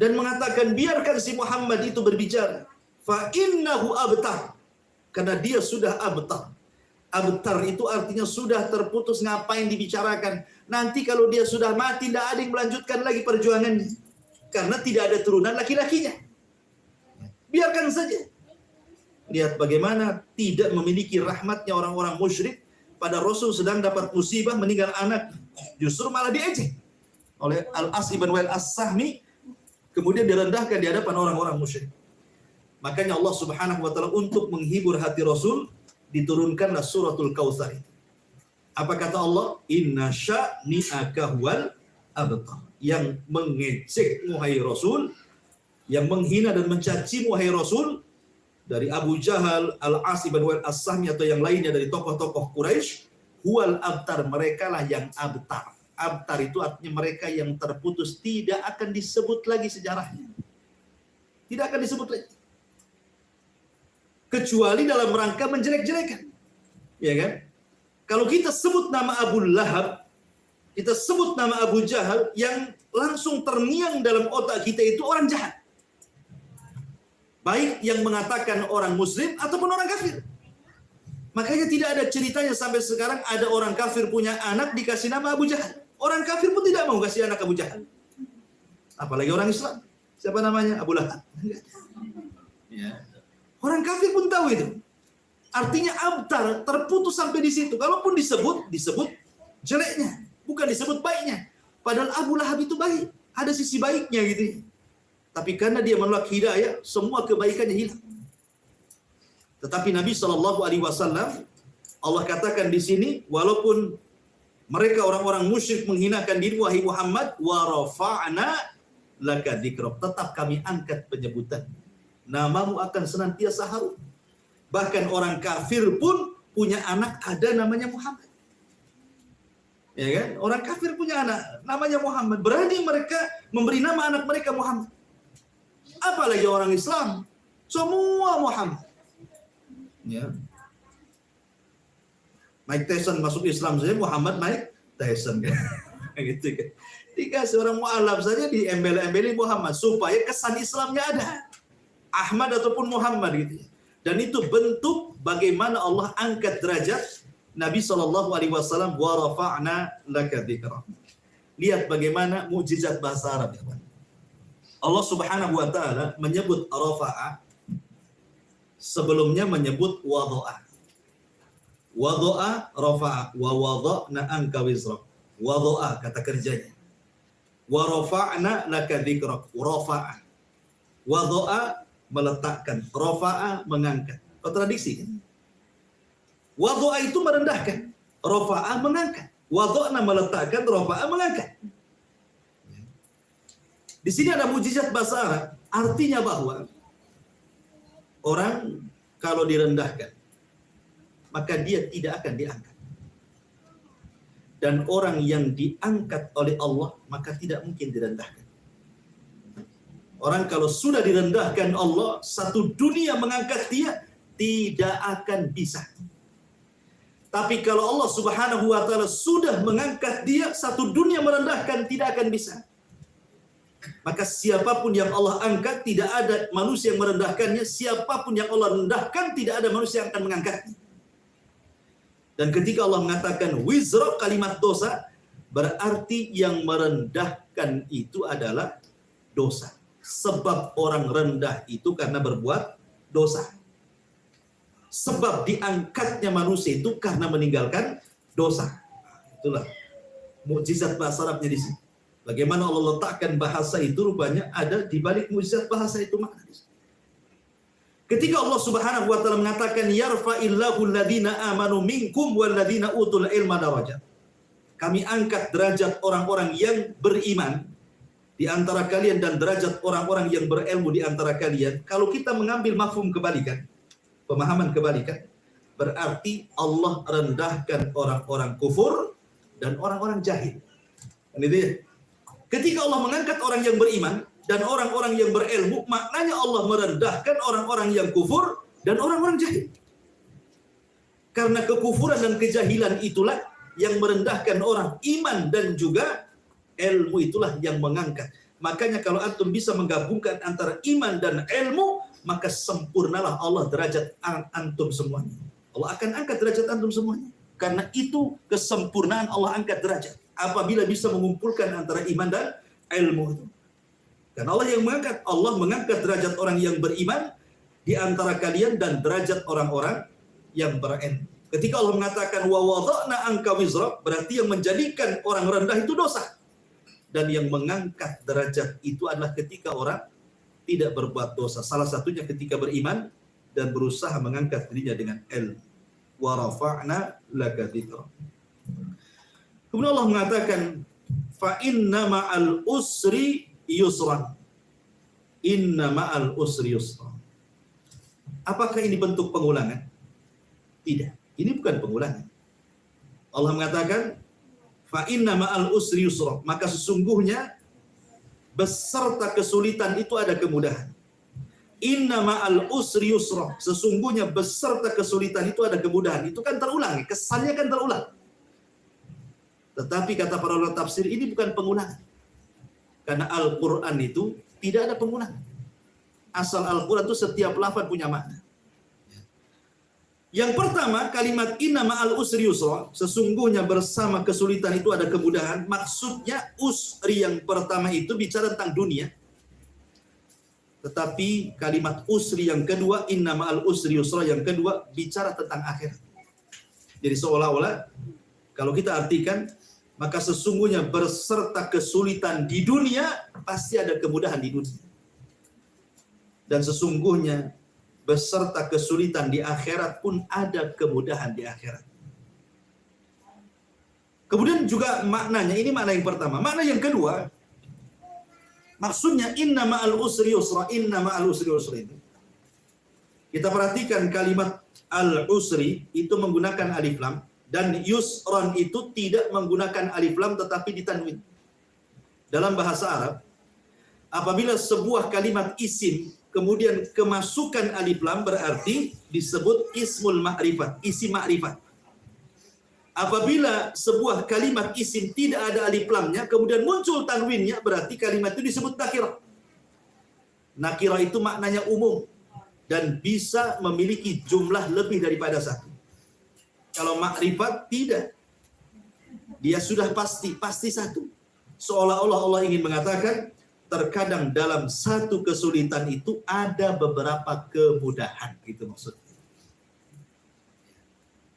dan mengatakan, biarkan si Muhammad itu berbicara. Fa innahu abtar. Karena dia sudah abtar. Abtar itu artinya sudah terputus, ngapain dibicarakan. Nanti kalau dia sudah mati, tidak ada yang melanjutkan lagi perjuangannya. Karena tidak ada turunan laki-lakinya. Biarkan saja. Lihat bagaimana tidak memiliki rahmatnya orang-orang musyrik. Pada Rasul sedang dapat musibah meninggal anak, justru malah diejek oleh Al-As ibn Wa'il As-Sahmi, kemudian direndahkan di hadapan orang-orang musyrik. Makanya Allah Subhanahu wa taala untuk menghibur hati Rasul diturunkanlah suratul Kautsar. Apa kata Allah? Inna sya'ni'aka huwal abtar. Yang mengejek wahai Rasul, yang menghina dan mencaci wahai Rasul, dari Abu Jahal, Al-As ibn Wa'il As-Sahmi atau yang lainnya dari tokoh-tokoh Quraisy, huwal abtar, mereka lah yang abtar. Abtar itu artinya mereka yang terputus, tidak akan disebut lagi sejarahnya. Tidak akan disebut lagi. Kecuali dalam rangka menjelek-jelekan. Ya kan? Kalau kita sebut nama Abu Lahab, kita sebut nama Abu Jahal, yang langsung terngiang dalam otak kita itu orang jahat. Baik yang mengatakan orang muslim ataupun orang kafir. Makanya tidak ada ceritanya sampai sekarang ada orang kafir punya anak dikasih nama Abu Jahal. Orang kafir pun tidak mau kasih anak Abu Jahal. Apalagi orang Islam. Siapa namanya? Abu Lahab. Ya. Orang kafir pun tahu itu. Artinya abtar, terputus sampai di situ. Kalaupun disebut jeleknya, bukan disebut baiknya. Padahal Abu Lahab itu baik, ada sisi baiknya gitu. Tapi karena dia menolak hidayah, semua kebaikannya hilang. Tetapi Nabi SAW, Allah katakan di sini, walaupun mereka orang-orang musyrik menghinakan diri, wahai Muhammad, wa rafa'na laka dzikrak, tetap kami angkat penyebutan. Namamu akan senantiasa harum. Bahkan orang kafir pun punya anak ada namanya Muhammad. Ya kan? Orang kafir punya anak namanya Muhammad. Berani mereka memberi nama anak mereka Muhammad. Apalagi orang Islam, semua Muhammad. Ya. Mike Tyson masuk Islam saja Muhammad Mike Tyson kan. Gitu kan. Dikasih orang mu'alaf saja diembel-embeli Muhammad supaya kesan Islamnya ada. Ahmad ataupun Muhammad gitu. Dan itu bentuk bagaimana Allah angkat derajat Nabi SAW, wa rafa'na laka dzikrak. Lihat bagaimana mukjizat bahasa Arab ya, Pak. Allah Subhanahu wa taala menyebut rafa'a, sebelumnya menyebut wadha'a. Wadha'a, rafa'a, wa wadha'na anka wizrak. Wadha'a kata kerjanya. Wa rafa'na laka dzikrak. Rafa'a. Wadha'a meletakkan, rafa'a mengangkat. Kontradiksi kan? Wadha'a itu merendahkan, rafa'a mengangkat. Wadha'na meletakkan, rafa'a mengangkat. Di sini ada mukjizat bahasa Arab, artinya bahwa orang kalau direndahkan, maka dia tidak akan diangkat. Dan orang yang diangkat oleh Allah, maka tidak mungkin direndahkan. Orang kalau sudah direndahkan Allah, satu dunia mengangkat dia, tidak akan bisa. Tapi kalau Allah Subhanahu wa taala sudah mengangkat dia, satu dunia merendahkan tidak akan bisa. Maka siapapun yang Allah angkat, tidak ada manusia yang merendahkannya. Siapapun yang Allah rendahkan, tidak ada manusia yang akan mengangkatnya. Dan ketika Allah mengatakan wizra, kalimat dosa, berarti yang merendahkan itu adalah dosa. Sebab orang rendah itu karena berbuat dosa. Sebab diangkatnya manusia itu karena meninggalkan dosa. Itulah mukjizat bahasa Arabnya di sini. Bagaimana Allah letakkan bahasa itu, rupanya ada di balik mukjizat bahasa itu makna. Ketika Allah Subhanahu wa taala mengatakan yarfa'illahu alladhina amanu minkum walladhina utul ilma darajat. Kami angkat derajat orang-orang yang beriman di antara kalian dan derajat orang-orang yang berilmu di antara kalian. Kalau kita mengambil mafhum kebalikan, pemahaman kebalikan, berarti Allah rendahkan orang-orang kufur dan orang-orang jahil. Kan itu ya? Ketika Allah mengangkat orang yang beriman dan orang-orang yang berilmu, maknanya Allah merendahkan orang-orang yang kufur dan orang-orang jahil. Karena kekufuran dan kejahilan itulah yang merendahkan orang. Iman dan juga ilmu itulah yang mengangkat. Makanya kalau antum bisa menggabungkan antara iman dan ilmu, maka sempurnalah Allah derajat antum semuanya. Allah akan angkat derajat antum semuanya. Karena itu kesempurnaan Allah angkat derajat. Apabila bisa mengumpulkan antara iman dan ilmu itu. Karena Allah mengangkat derajat orang yang beriman di antara kalian dan derajat orang-orang yang berilmu. Ketika Allah mengatakan wa wada'na anka wizrak, berarti yang menjadikan orang rendah itu dosa. Dan yang mengangkat derajat itu adalah ketika orang tidak berbuat dosa. Salah satunya ketika beriman dan berusaha mengangkat dirinya dengan ilmu. Wa rafa'na laka dzikra. Kemudian Allah mengatakan fa inna ma'al usri yusran. Inna ma'al usri yusran. Apakah ini bentuk pengulangan? Tidak. Ini bukan pengulangan. Allah mengatakan fa inna ma'al usri yusra, maka sesungguhnya beserta kesulitan itu ada kemudahan. Inna ma'al usri yusra, sesungguhnya beserta kesulitan itu ada kemudahan. Itu kan terulang, kesannya kan terulang. Tetapi kata para ulama tafsir, ini bukan pengulangan. Karena Al-Quran itu tidak ada pengulangan. Asal Al-Quran itu setiap lafaz punya makna. Yang pertama, kalimat inna ma'al usri yusra, sesungguhnya bersama kesulitan itu ada kemudahan. Maksudnya usri yang pertama itu bicara tentang dunia. Tetapi kalimat usri yang kedua, inna ma'al usri yusra yang kedua, bicara tentang akhirat. Jadi seolah-olah, kalau kita artikan, maka sesungguhnya berserta kesulitan di dunia, pasti ada kemudahan di dunia. Dan sesungguhnya beserta kesulitan di akhirat pun ada kemudahan di akhirat. Kemudian juga maknanya, ini makna yang pertama. Makna yang kedua, maksudnya inna ma'al usri yusra, inna ma'al usri yusra itu. Kita perhatikan kalimat al-usri itu menggunakan alif lam, dan yusran itu tidak menggunakan alif lam tetapi ditanwin. Dalam bahasa Arab, apabila sebuah kalimat isim kemudian kemasukan alif lam berarti disebut ismul ma'rifat, isim ma'rifat. Apabila sebuah kalimat isim tidak ada alif lamnya, kemudian muncul tanwinnya, berarti kalimat itu disebut nakirah. Nakirah itu maknanya umum dan bisa memiliki jumlah lebih daripada satu. Kalau ma'rifat tidak. Dia sudah pasti satu. Seolah-olah Allah ingin mengatakan, terkadang dalam satu kesulitan itu ada beberapa kemudahan, itu maksudnya.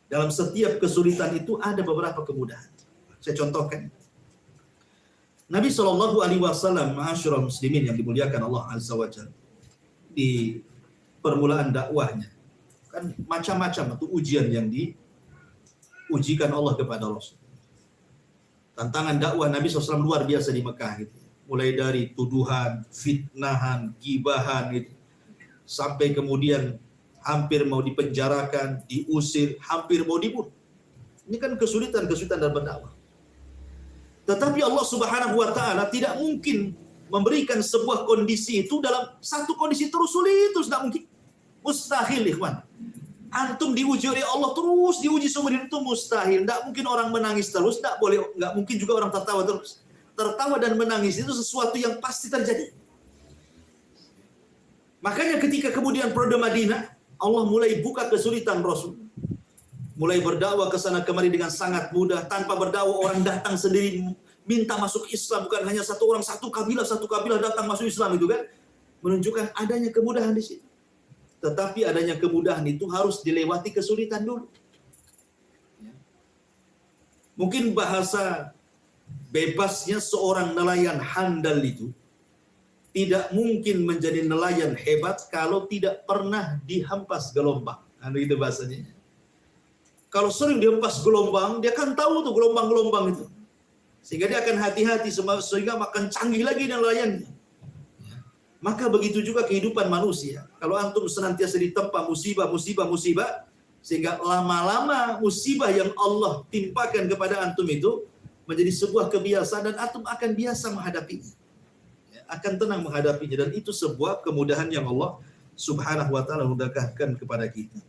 Dalam setiap kesulitan itu ada beberapa kemudahan. Saya contohkan. Nabi SAW, ma'asyiral muslimin yang dimuliakan Allah Azza wa Jalla, di permulaan dakwahnya, kan macam-macam itu ujian yang diujikan Allah kepada Rasul. Tantangan dakwah Nabi SAW luar biasa di Mekah gitu. Mulai dari tuduhan, fitnahan, gibahan gitu. Sampai kemudian hampir mau dipenjarakan, diusir, hampir mau dibunuh. Ini kan kesulitan-kesulitan dalam berdakwah. Tetapi Allah Subhanahu wa taala tidak mungkin memberikan sebuah kondisi itu dalam satu kondisi terus sulit, terus tidak mungkin. Mustahil, ikhwan. Antum diuji oleh Allah terus, diuji seumur hidup itu mustahil. Tidak mungkin orang menangis terus, tidak mungkin juga orang tertawa terus. Tertawa dan menangis itu sesuatu yang pasti terjadi. Makanya ketika kemudian periode Madinah, Allah mulai buka kesulitan Rasul. Mulai berdakwah ke sana kemari dengan sangat mudah, tanpa berdakwah orang datang sendiri minta masuk Islam, bukan hanya satu orang, satu kabilah datang masuk Islam itu kan, menunjukkan adanya kemudahan di situ. Tetapi adanya kemudahan itu harus dilewati kesulitan dulu. Mungkin bahasa bebasnya seorang nelayan handal itu tidak mungkin menjadi nelayan hebat kalau tidak pernah dihempas gelombang. Itu bahasanya. Kalau sering dihempas gelombang, dia akan tahu tuh gelombang-gelombang itu. Sehingga dia akan hati-hati, sehingga makan canggih lagi nelayannya. Maka begitu juga kehidupan manusia. Kalau antum senantiasa ditempa musibah, sehingga lama-lama musibah yang Allah timpakan kepada antum itu menjadi sebuah kebiasaan dan antum akan biasa menghadapinya. Akan tenang menghadapinya, dan itu sebuah kemudahan yang Allah Subhanahu wa taala mudahkan kepada kita.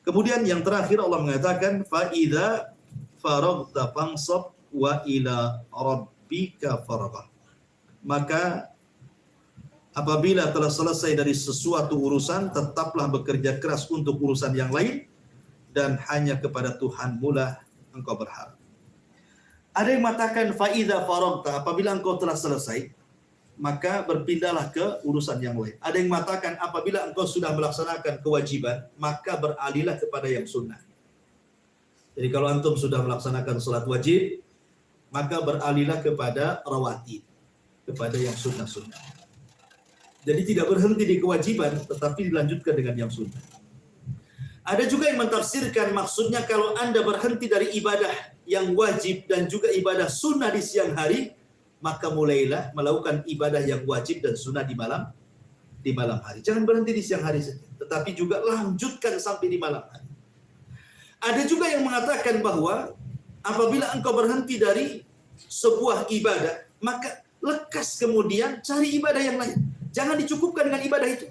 Kemudian yang terakhir Allah mengatakan fa idza faragta fansab wa ila rabbika faragha. Maka apabila telah selesai dari sesuatu urusan, tetaplah bekerja keras untuk urusan yang lain, dan hanya kepada Tuhanmu lah engkau berharap. Ada yang mengatakan faida faragta, apabila engkau telah selesai, maka berpindahlah ke urusan yang lain. Ada yang mengatakan apabila engkau sudah melaksanakan kewajiban, maka beralihlah kepada yang sunnah. Jadi kalau antum sudah melaksanakan salat wajib, maka beralihlah kepada rawatib, kepada yang sunnah-sunnah. Jadi tidak berhenti di kewajiban, tetapi dilanjutkan dengan yang sunnah. Ada juga yang mentafsirkan maksudnya kalau Anda berhenti dari ibadah yang wajib dan juga ibadah sunnah di siang hari, maka mulailah melakukan ibadah yang wajib dan sunnah di malam hari. Jangan berhenti di siang hari saja, tetapi juga lanjutkan sampai di malam hari. Ada juga yang mengatakan bahwa apabila engkau berhenti dari sebuah ibadah, maka lekas kemudian cari ibadah yang lain. Jangan dicukupkan dengan ibadah itu.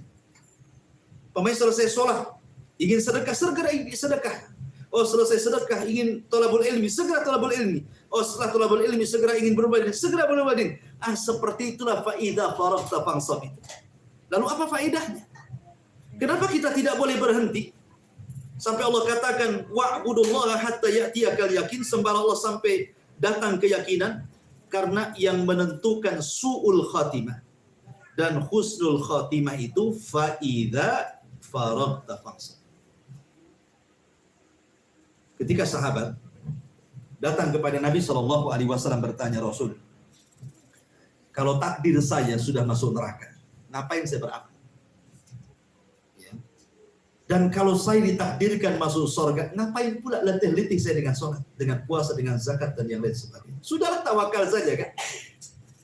Pemain selesai sholat, ingin sedekah, segera sedekah. Oh, selesai sedekah, ingin thalabul ilmi, segera thalabul ilmi. Oh, setelah thalabul ilmi, segera ingin berbadin, segera berbadin. Seperti itulah fa'idah faragta fansab itu. Lalu apa faedahnya? Kenapa kita tidak boleh berhenti? Sampai Allah katakan, wa'budullaha hatta ya'tiyakal yakin, sembahlah Allah sampai datang keyakinan, karena yang menentukan su'ul khatimah dan husnul khatimah itu fa'idha faragta fansab. Ketika sahabat datang kepada Nabi SAW bertanya, Rasul, kalau takdir saya sudah masuk neraka, ngapain saya beramal? Ya. Dan kalau saya ditakdirkan masuk surga, ngapain pula letih-letih saya dengan sholat, dengan puasa, dengan zakat, dan yang lain sebagainya? Sudahlah tawakal saja kan?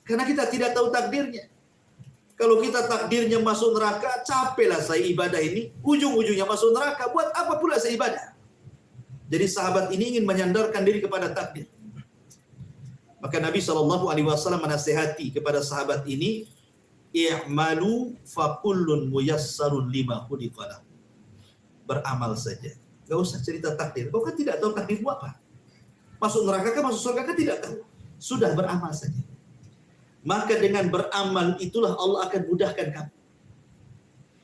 Karena kita tidak tahu takdirnya. Kalau kita takdirnya masuk neraka, capeklah saya ibadah ini, ujung-ujungnya masuk neraka, buat apa pula saya ibadah? Jadi sahabat ini ingin menyandarkan diri kepada takdir. Maka Nabi SAW menasihati kepada sahabat ini, i'malu fakullun muyassarun lima khuliqalah. Beramal saja, gak usah cerita takdir. Kau kan tidak tahu takdirmu apa. Masuk neraka kan, masuk surga kan tidak tahu. Sudah beramal saja. Maka dengan beramal itulah Allah akan mudahkan kamu.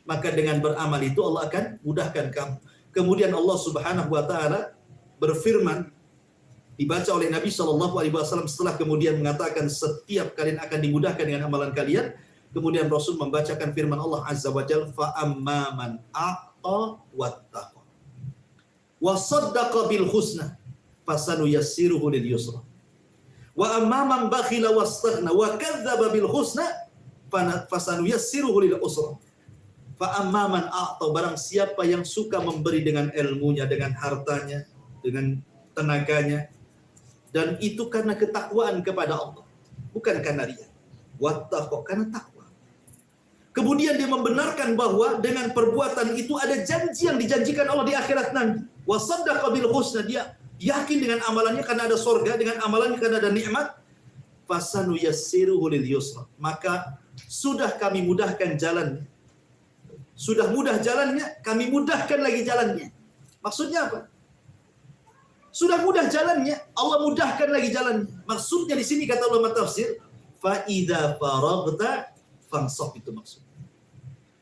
Maka dengan beramal itu Allah akan mudahkan kamu. Kemudian Allah Subhanahu wa taala berfirman, dibaca oleh Nabi SAW setelah kemudian mengatakan setiap kalian akan dimudahkan dengan amalan kalian. Kemudian Rasul membacakan firman Allah Azza wa Jalla, fa amman a'ta wattaqa wa saddaqa bil husna fasanuyassiruhu lil yusra. Wa amman bakhila wastaghna wa kadzdzaba bil husna fasanuyassiruhu lil usra. Fa amman a'ta, barang siapa yang suka memberi dengan ilmunya, dengan hartanya, dengan tenaganya, dan itu karena ketakwaan kepada Allah, bukan karena riya. Wattaqo, karena takwa. Kemudian dia membenarkan bahwa dengan perbuatan itu ada janji yang dijanjikan Allah di akhirat nanti. Wa saddaqa bil husna, dia yakin dengan amalannya karena ada surga, dengan amalannya karena ada nikmat. Fasanu yassiruhu lil yusra, maka sudah kami mudahkan jalannya. Sudah mudah jalannya, kami mudahkan lagi jalannya. Maksudnya apa? Sudah mudah jalannya, Allah mudahkan lagi jalannya. Maksudnya di sini kata ulama tafsir, fa idza faragta fansab, itu maksudnya.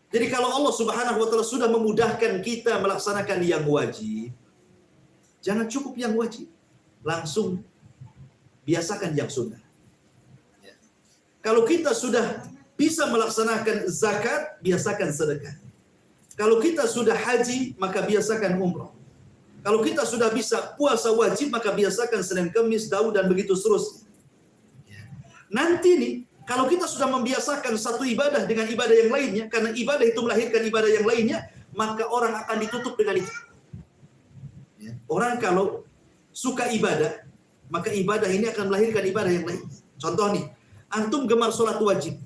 Jadi kalau Allah Subhanahu wa taala sudah memudahkan kita melaksanakan yang wajib, jangan cukup yang wajib, langsung biasakan yang sunnah. Ya. Kalau kita sudah bisa melaksanakan zakat, biasakan sedekah. Kalau kita sudah haji, maka biasakan umrah. Kalau kita sudah bisa puasa wajib, maka biasakan Senin, Kamis, Daud, dan begitu seterusnya. Ya. Nanti nih, kalau kita sudah membiasakan satu ibadah dengan ibadah yang lainnya, karena ibadah itu melahirkan ibadah yang lainnya, maka orang akan ditutup dengan itu. Ya. Orang kalau suka ibadah, maka ibadah ini akan melahirkan ibadah yang lain. Contoh nih, antum gemar sholat wajib,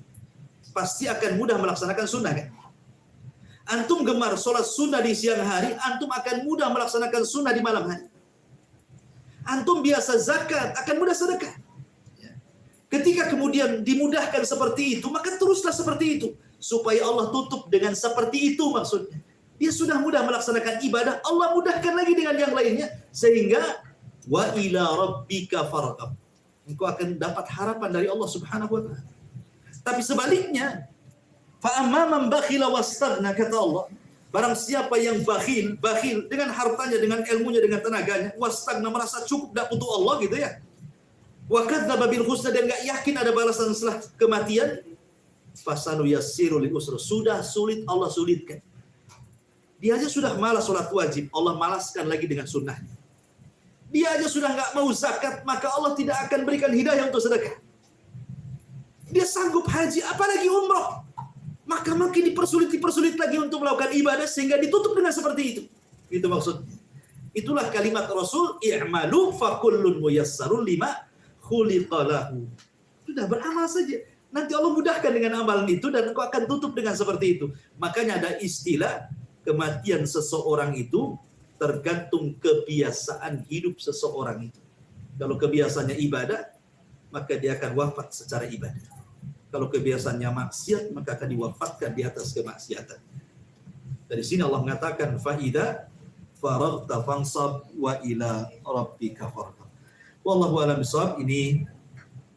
pasti akan mudah melaksanakan sunnah kan? Antum gemar sholat sunnah di siang hari, antum akan mudah melaksanakan sunnah di malam hari. Antum biasa zakat, akan mudah sedekah. Ketika kemudian dimudahkan seperti itu, maka teruslah seperti itu. supaya Allah tutup dengan seperti itu maksudnya. Dia sudah mudah melaksanakan ibadah, Allah mudahkan lagi dengan yang lainnya, sehingga wa ila rabbika farghab. Engkau akan dapat harapan dari Allah Subhanahu wa taala. Tapi sebaliknya, fa amma man bakhila wastaghna, kata Allah, barang siapa yang bakhil dengan hartanya, dengan ilmunya, dengan tenaganya, wastaghna, merasa cukup enggak butuh Allah gitu ya. Wa kadzdzaba bil husna, dan enggak yakin ada balasan setelah kematian, fasanu yassiru lil usra, sudah sulit Allah sulitkan. Dia aja sudah malas sholat wajib, Allah malaskan lagi dengan sunnahnya. Dia aja sudah nggak mau zakat, maka Allah tidak akan berikan hidayah untuk sedekah. Dia sanggup haji, apalagi umroh, maka makin dipersulit lagi untuk melakukan ibadah, sehingga ditutup dengan seperti itu. Itu maksudnya. Itulah kalimat Rasul, i'malu fakullun muyassarun lima khuliqa lahu. Sudah beramal saja. Nanti Allah mudahkan dengan amalan itu, dan engkau akan tutup dengan seperti itu. Makanya ada istilah, kematian seseorang itu tergantung kebiasaan hidup seseorang itu. Kalau kebiasaannya ibadah, maka dia akan wafat secara ibadah. Kalau kebiasaannya maksiat, maka akan diwafatkan di atas kemaksiatan. Dari sini Allah mengatakan, fa'idha faraghta fansab wa ila rabbika farghab. Wallahu a'lam bishawab. Ini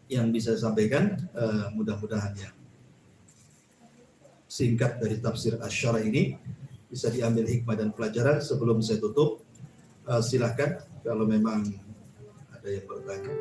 yang bisa saya sampaikan, mudah-mudahan yang singkat dari tafsir Asy-Syara ini bisa diambil hikmah dan pelajaran. Sebelum saya tutup, silakan kalau memang ada yang bertanya.